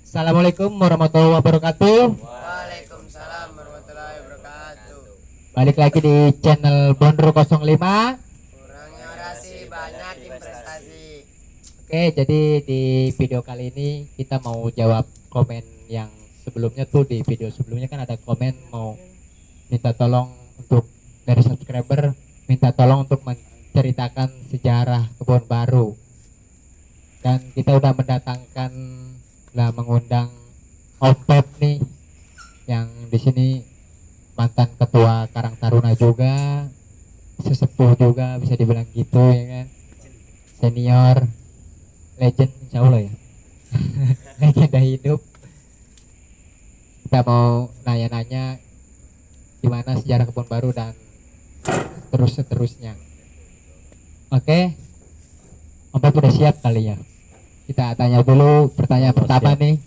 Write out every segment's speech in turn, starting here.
Assalamualaikum warahmatullahi wabarakatuh. Waalaikumsalam warahmatullahi wabarakatuh. Balik lagi di channel Bondro 05. Kurangnya orasi, banyakin prestasi. Oke, jadi di video kali ini kita mau jawab komen yang sebelumnya tuh. Di video sebelumnya kan ada komen mau minta tolong untuk dari subscriber, minta tolong untuk menceritakan sejarah kebun baru. Dan kita udah mendatangkan mengundang Om Pep nih, yang di sini mantan ketua Karang Taruna juga, sesepuh juga bisa dibilang gitu ya kan, senior, legend insya Allah ya. Legenda hidup. Kita mau nanya-nanya gimana sejarah kebun baru dan terus seterusnya. Oke, Om Pep udah siap kali ya? Kita tanya dulu pertanyaan pertama nih.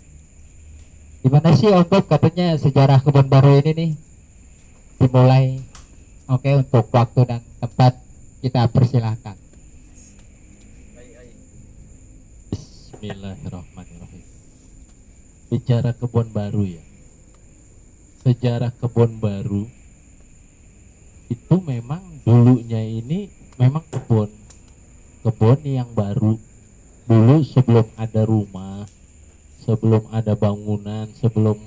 Gimana sih Om Pep katanya sejarah kebun baru ini nih dimulai? Oke, untuk waktu dan tempat kita persilahkan. Bismillahirrahmanirrahim. Bicara kebun baru ya. Sejarah kebun baru itu memang dulunya ini memang kebun yang baru. Dulu sebelum ada rumah, sebelum ada bangunan, sebelum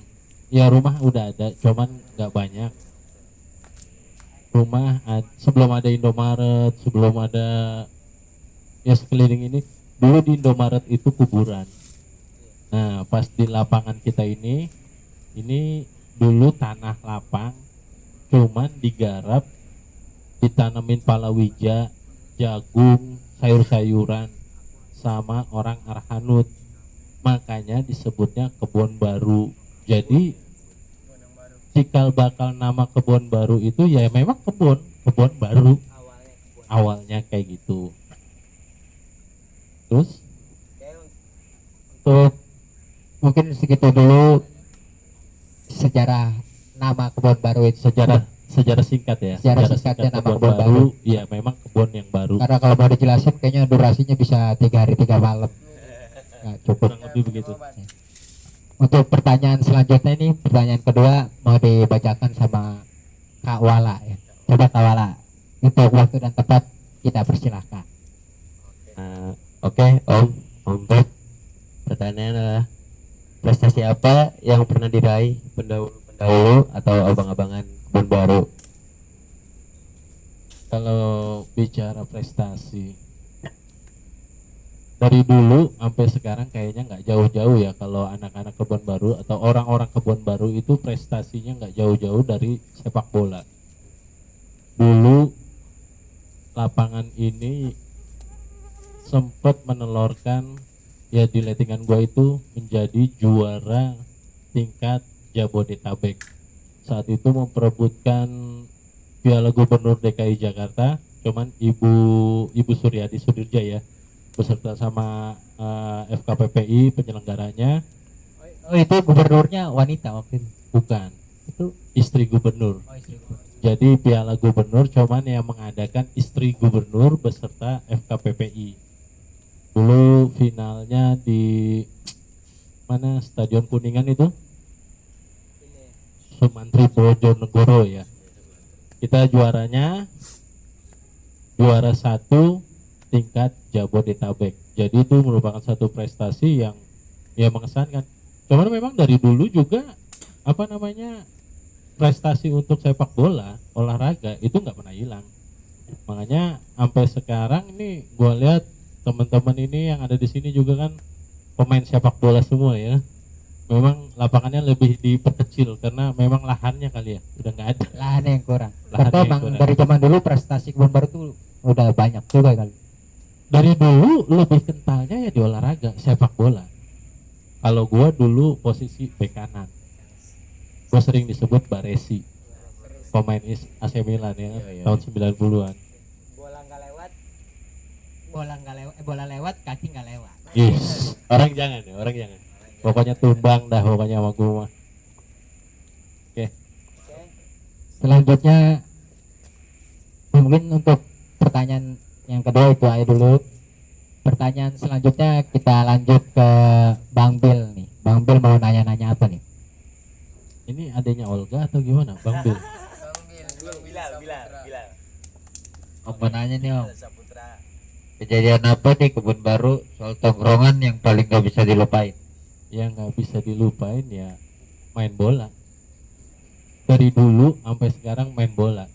ya rumah udah ada, cuman nggak banyak. Sebelum ada Indomaret, sebelum ada ya sekeliling ini, dulu di Indomaret itu kuburan. Nah, pas di lapangan kita ini dulu tanah lapang, cuman digarap, ditanemin palawija, jagung, sayur-sayuran, sama orang Arhanut, makanya disebutnya kebun baru. Jadi cikal bakal nama kebun baru itu ya memang kebun baru awalnya kayak gitu. Terus Untuk mungkin segitu dulu sejarah nama kebun baru itu. sejarah singkat ya, Sejarah singkatnya nama kebun baru. ya memang kebun yang baru, Karena kalau mau dijelasin kayaknya durasinya bisa 3 hari 3 malam. Nggak cukup. kurang lebih begitu. Untuk pertanyaan selanjutnya ini, pertanyaan kedua mau dibacakan sama Kak Wala ya. Coba Kak Wala, untuk waktu dan tempat kita persilahkan. Oke, Om Pep. Pertanyaannya adalah prestasi apa yang pernah diraih pendahulu atau abang-abangan kebun baru? Kalau bicara prestasi dari dulu sampai sekarang kayaknya nggak jauh-jauh ya. Kalau anak-anak kebun baru atau orang-orang kebun baru itu prestasinya nggak jauh-jauh dari sepak bola. Dulu lapangan ini sempat menelorkan ya, di lettingan gua itu menjadi juara tingkat Jabodetabek. Saat itu memperebutkan Piala Gubernur DKI Jakarta, cuman Ibu Suryadi Sudirja ya, beserta sama FKPPI penyelenggaranya. Oh, itu gubernurnya wanita waktu itu. Bukan, Itu istri gubernur. Jadi Piala Gubernur cuman yang mengadakan istri gubernur beserta FKPPI. Dulu finalnya di mana, Stadion Kuningan itu, Sumantri Bojonegoro ya. Kita juaranya juara 1 tingkat Jabodetabek. Jadi itu merupakan satu prestasi yang ya mengesankan. Cuman memang dari dulu juga prestasi untuk sepak bola, olahraga itu nggak pernah hilang. Makanya sampai sekarang ini gua lihat teman-teman ini yang ada di sini juga kan pemain sepak bola semua ya. Memang lapangannya lebih diperkecil karena memang lahannya kali ya udah nggak ada. lahan yang kurang. Lahan Atau yang emang kurang. dari zaman dulu prestasi kebun baru tuh udah banyak juga kali. Dari dulu lebih kentalnya ya di olahraga sepak bola. Kalau gua dulu posisi bek kanan, gua sering disebut Baresi, pemain AC Milan ya, Iya. tahun 90-an. Bola lewat kaki nggak lewat. Yes, orang jangan. Pokoknya tumbang dah pokoknya sama gua mah. Oke. Selanjutnya mungkin untuk pertanyaan yang kedua itu aja dulu. Pertanyaan selanjutnya kita lanjut ke Bang Bil nih. Bang Bil mau kejadian apa di Kebun Baru soal tongkrongan yang paling gak bisa dilupain? Yang nggak bisa dilupain ya main bola. Dari dulu sampai sekarang main bola.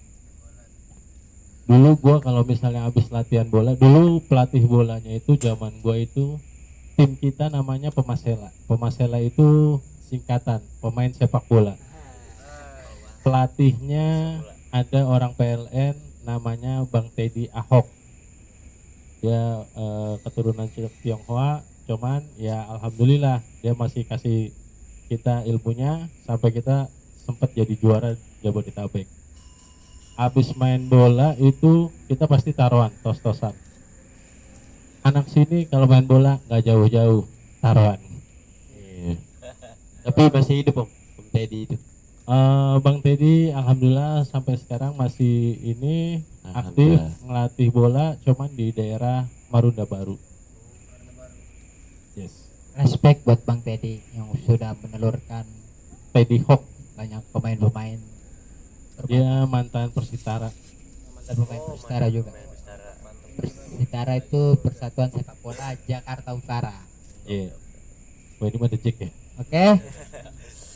Dulu gua kalau misalnya habis latihan bola, dulu pelatih bolanya itu zaman gua itu tim kita namanya Pemasela. Pemasela itu singkatan pemain sepak bola. Pelatihnya ada orang PLN namanya Bang Teddy Ahok. Dia keturunan Tionghoa, cuman ya alhamdulillah dia masih kasih kita ilmunya sampai kita sempat jadi juara Jabodetabek. Habis main bola itu kita pasti taruhan, tos-tosan. Anak sini kalau main bola nggak jauh-jauh taruhan. Iya. Tapi masih hidup Om Teddy itu. Bang Teddy alhamdulillah sampai sekarang masih ini aktif Alhamdulillah. ngelatih bola, cuman di daerah Marunda Baru. Yes. Respect buat Bang Teddy yang sudah menelurkan Teddy Hawk, banyak pemain-pemain dia mantan Persitara. dan pemain Persitara juga. Persitara itu Persatuan Sepak Bola Jakarta Utara. Iya. Wah ini mah Jack ya. Oke.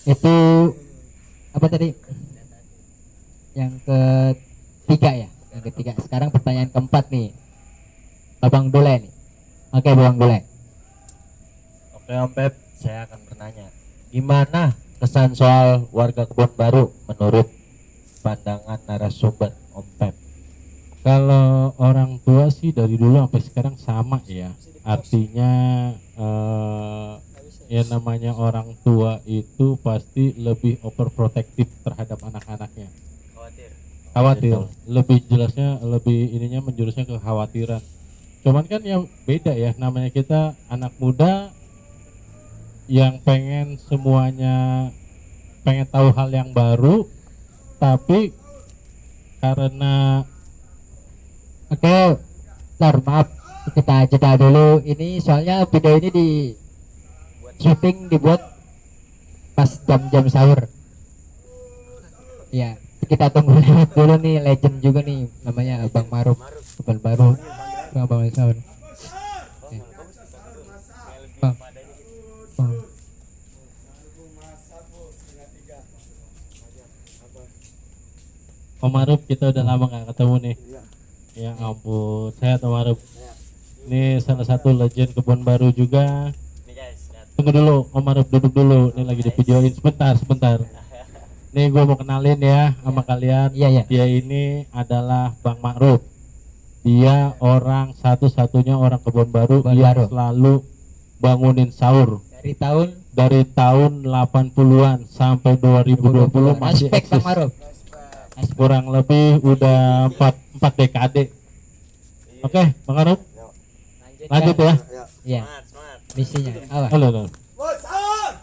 Itu apa tadi? Yang ketiga ya. Yang ketiga. Sekarang pertanyaan keempat nih. Babang Dule nih. Oke, Babang Dule. Oke Om Pep, saya akan bertanya, gimana kesan soal warga Kebun Baru menurut pandangan narasumber Om Pep? Kalau orang tua sih dari dulu sampai sekarang sama ya. Artinya ya namanya orang tua itu pasti lebih overprotective terhadap anak-anaknya. Khawatir. Lebih jelasnya, lebih ininya menjurusnya kekhawatiran. Cuman kan yang beda ya, namanya kita anak muda yang pengen semuanya, pengen tahu hal yang baru, tapi karena Oke. Ntar maaf kita jeda dulu. Ini soalnya video ini di syuting dibuat pas jam-jam sahur. Ya, kita tunggu dulu nih, legend juga nih namanya Bang Maruf Kebun Baru. Bang sahur. Oke. Bang. Bang. Om Maruf, kita udah lama gak ketemu nih. Ya ampun, sehat Om Maruf. Ini salah satu legend Kebun Baru juga. Tunggu dulu, Om Maruf duduk dulu. Ini lagi di videoin, sebentar. Nih gue mau kenalin ya sama kalian. Iya, iya. Dia ini adalah Bang Ma'ruf. Dia orang satu-satunya orang Kebun Baru Kebun yang Baru. selalu bangunin sahur Dari tahun 80-an sampai 2020 masih Respect Bang eksis. Maruf. Kurang lebih udah 4 dekade. Oke, Bang Ma'ruf. Lanjut ya. Iya. Misinya apa? Halo, halo.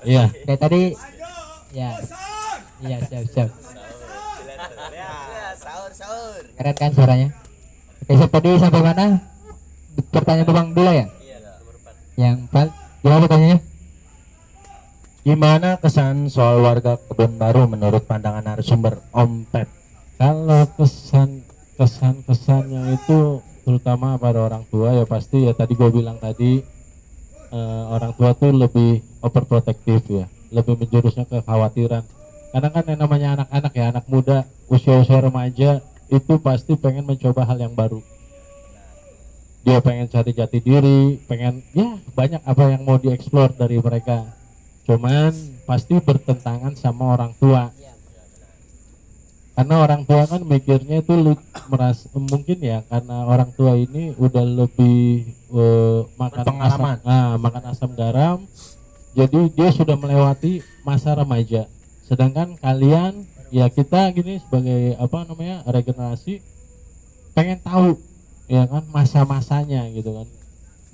Iya. Kayak tadi. Ya. Iya, siap. Sahur. Keren kan suaranya? Oke, siap, tadi sampai mana? Pertanyaan Bang dulu ya? Yang empat. Gimana pertanyaannya? Gimana kesan soal warga Kebun Baru menurut pandangan narasumber Om Pep? Kalau kesannya itu terutama pada orang tua ya pasti ya tadi gue bilang tadi orang tua tuh lebih overprotective ya, lebih menjurusnya kekhawatiran. Karena kan yang namanya anak-anak ya, anak muda usia-usia remaja itu pasti pengen mencoba hal yang baru. Dia pengen cari jati diri, pengen ya banyak apa yang mau dieksplor dari mereka. Cuman pasti bertentangan sama orang tua. Karena orang tua kan mikirnya itu merasa mungkin ya karena orang tua ini udah lebih makan Berpengalaman. makan asam garam, jadi dia sudah melewati masa remaja. Sedangkan kalian ya kita gini sebagai apa namanya regenerasi pengen tahu ya kan masa-masanya gitu kan.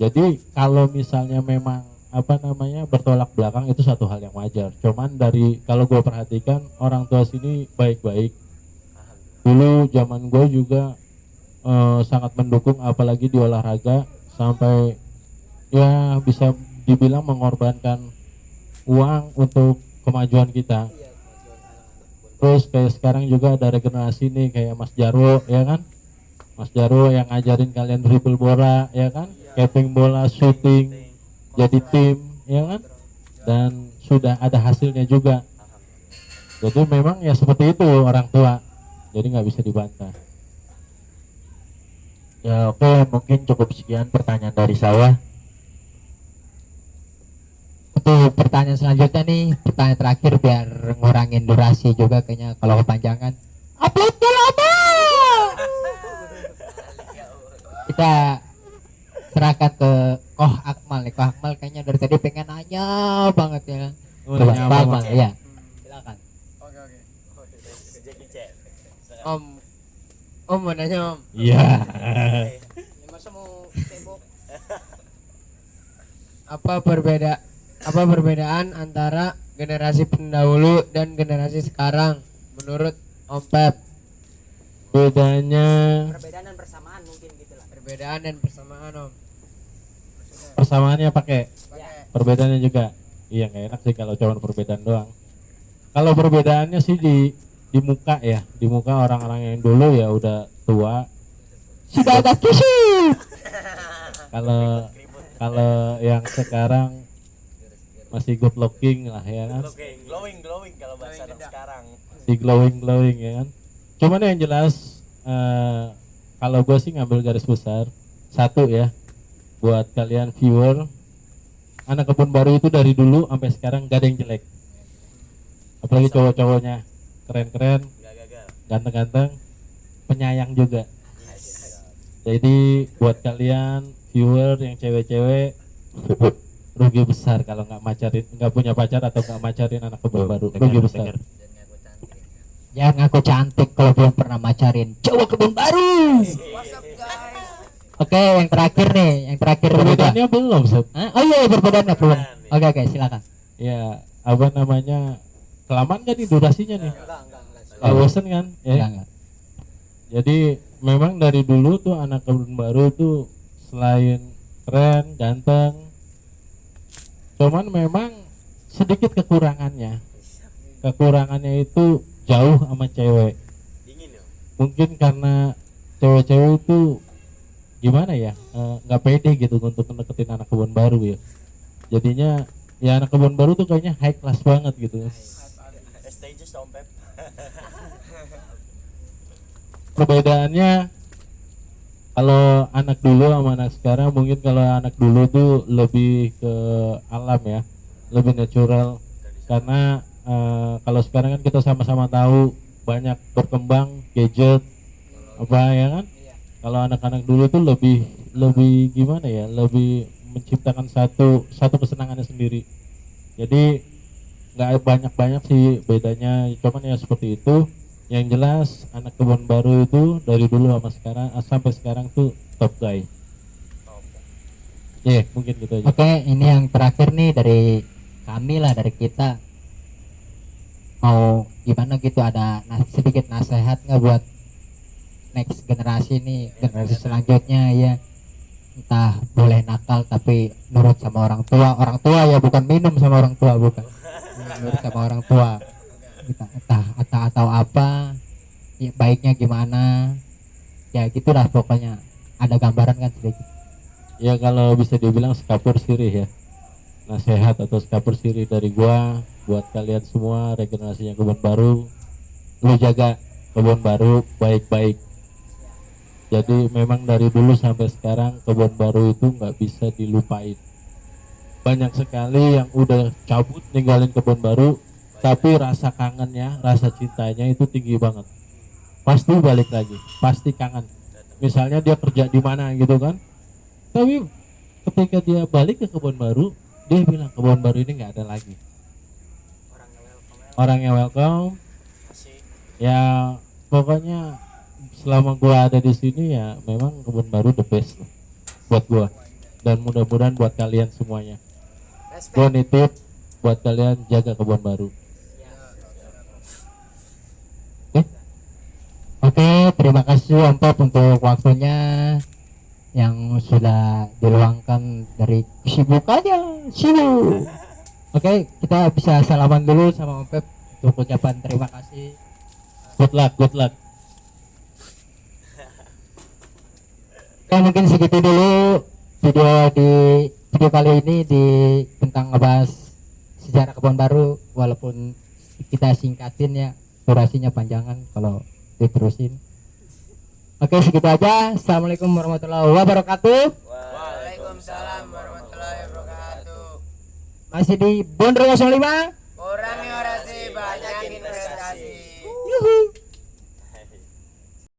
Jadi kalau misalnya memang apa namanya bertolak belakang itu satu hal yang wajar. Cuman dari kalau gue perhatikan orang tua sini baik-baik. Dulu zaman gue juga sangat mendukung apalagi di olahraga sampai ya bisa dibilang mengorbankan uang untuk kemajuan kita. Terus kayak sekarang juga ada regenerasi nih kayak Mas Jarwo ya kan, Mas Jarwo yang ngajarin kalian dribble bola, ya kan, capping bola, shooting, jadi tim, ya kan, dan sudah ada hasilnya juga. Jadi memang ya seperti itu orang tua, jadi nggak bisa dibantah. Ya oke, mungkin cukup sekian pertanyaan dari saya. Untuk pertanyaan selanjutnya nih, pertanyaan terakhir biar ngurangin durasi juga kayaknya kalau kepanjangan. Uploadnya lama. Kita serahkan ke Koh Akmal nih. Koh Akmal kayaknya dari tadi pengen nanya banget ya. Oh, Coba, nanya Pak apa, Akmal, Mas? ya. Silakan. Oke. Om mau nanya om. Iya. Ya, masa mau tembok? Apa perbedaan antara generasi pendahulu dan generasi sekarang menurut Om Pep? Bedanya Perbedaan dan persamaan mungkin gitulah. Perbedaan dan persamaan om. persamaannya pakai Pakai. perbedaannya juga. Iya nggak enak sih kalau cuma perbedaan doang. Kalau perbedaannya sih di muka ya, di muka orang-orang yang dulu ya udah tua. Sudah ada kisih. Kalau kalau yang sekarang masih good looking lah ya kan, glowing kalau bahasa anak sekarang. masih glowing ya kan. Cuman yang jelas kalau gue sih ngambil garis besar satu ya, buat kalian viewer, anak kebun baru itu dari dulu sampai sekarang gak ada yang jelek, apalagi cowok-cowoknya keren-keren, ganteng-ganteng, penyayang juga. Jadi buat kalian viewer yang cewek-cewek, rugi besar kalau nggak punya pacar atau nggak macarin anak kebun baru, rugi besar. Jangan ngaku cantik kalau belum pernah macarin cowok kebun baru. What's up guys? Oke, yang terakhir nih, yang terakhir Perbedaannya belum, Sob. Hah? Oh iya, perbedaannya belum. Oke, silakan. Ya, apa namanya? Kelamaan kan nih durasinya nih. Bosen kan? Ya. Enggak. Jadi memang dari dulu tuh anak kebun baru tuh selain keren, ganteng, cuman memang sedikit kekurangannya. Kekurangannya itu jauh sama cewek. Mungkin karena cewek-cewek itu gimana ya, nggak pede gitu untuk deketin anak kebun baru ya. Jadinya ya anak kebun baru tuh kayaknya high class banget gitu. Stages Om Pep. Perbedaannya kalau anak dulu sama anak sekarang, mungkin kalau anak dulu tuh lebih ke alam ya, lebih natural. Karena kalau sekarang kan kita sama-sama tahu banyak berkembang gadget apa ya kan. Kalau anak-anak dulu tuh lebih gimana ya, lebih menciptakan satu kesenangannya sendiri. Jadi nggak banyak sih bedanya, cuman ya seperti itu. Yang jelas anak kebun baru itu dari dulu sama sekarang sampai sekarang tuh top guy. Ya mungkin gitu aja. Oke, ini yang terakhir nih dari kami lah, dari kita. Mau gimana gitu, ada sedikit nasihat nggak buat next generasi nih, generasi selanjutnya ya. Entah boleh nakal tapi nurut sama orang tua ya, bukan minum sama orang tua, bukan nurut sama orang tua. Atau apa ya, baiknya gimana ya, gitulah pokoknya. Ada gambaran kan sedikit. Ya kalau bisa dibilang sekapur sirih ya, nasihat atau sekapur sirih dari gua buat kalian semua regenerasinya kebun baru, lu jaga kebun baru baik-baik. Jadi memang dari dulu sampai sekarang kebun baru itu nggak bisa dilupain. Banyak sekali yang udah cabut ninggalin kebun baru, tapi rasa kangennya, rasa cintanya itu tinggi banget. Pasti balik lagi, pasti kangen. Misalnya dia kerja di mana gitu kan, tapi ketika dia balik ke kebun baru, dia bilang kebun baru ini nggak ada lagi. Orangnya welcome. Ya pokoknya selama gua ada di sini ya memang kebun baru the best buat gua, dan mudah-mudahan buat kalian semuanya. Gua nitip buat kalian jaga kebun baru. Oke, terima kasih Om Pep untuk waktunya yang sudah diluangkan dari kesibukannya. Sibuk. Oke, kita bisa salaman dulu sama Om Pep untuk ucapan terima kasih. Good luck, good luck. Oke, mungkin segitu dulu video kali ini tentang ngebahas sejarah Kebon Baru, walaupun kita singkatin ya, durasinya panjangan kalau diterusin. Oke, segitu aja. Assalamualaikum warahmatullahi wabarakatuh. Waalaikumsalam warahmatullahi wabarakatuh. Masih di Bondro 05